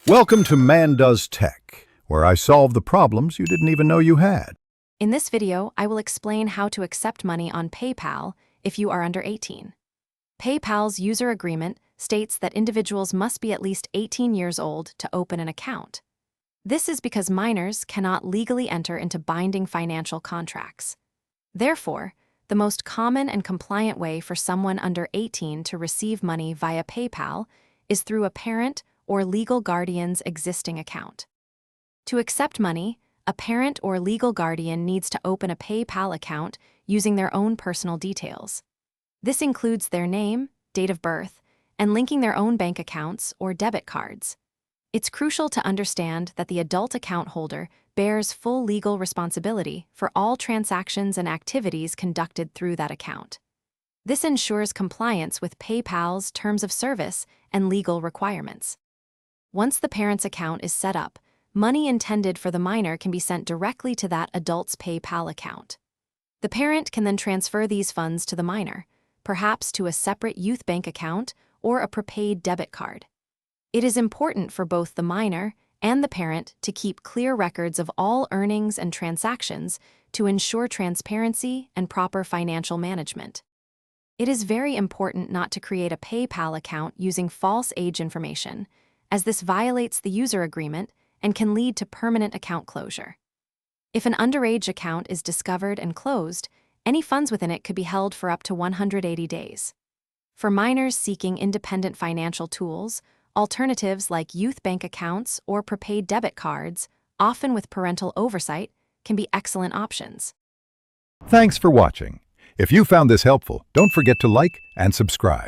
Welcome to Man Does Tech, where I solve the problems you didn't even know you had. In this video, I will explain how to accept money on PayPal if you are under 18. PayPal's user agreement states that individuals must be at least 18 years old to open an account. This is because minors cannot legally enter into binding financial contracts. Therefore, the most common and compliant way for someone under 18 to receive money via PayPal is through a parent or legal guardian's existing account. To accept money, a parent or legal guardian needs to open a PayPal account using their own personal details. This includes their name, date of birth, and linking their own bank accounts or debit cards. It's crucial to understand that the adult account holder bears full legal responsibility for all transactions and activities conducted through that account. This ensures compliance with PayPal's terms of service and legal requirements. Once the parent's account is set up, money intended for the minor can be sent directly to that adult's PayPal account. The parent can then transfer these funds to the minor, perhaps to a separate youth bank account or a prepaid debit card. It is important for both the minor and the parent to keep clear records of all earnings and transactions to ensure transparency and proper financial management. It is very important not to create a PayPal account using false age information, as this violates the user agreement and can lead to permanent account closure. If an underage account is discovered and closed, any funds within it could be held for up to 180 days. For minors seeking independent financial tools, alternatives like youth bank accounts or prepaid debit cards, often with parental oversight, can be excellent options. Thanks for watching. If you found this helpful, don't forget to like and subscribe.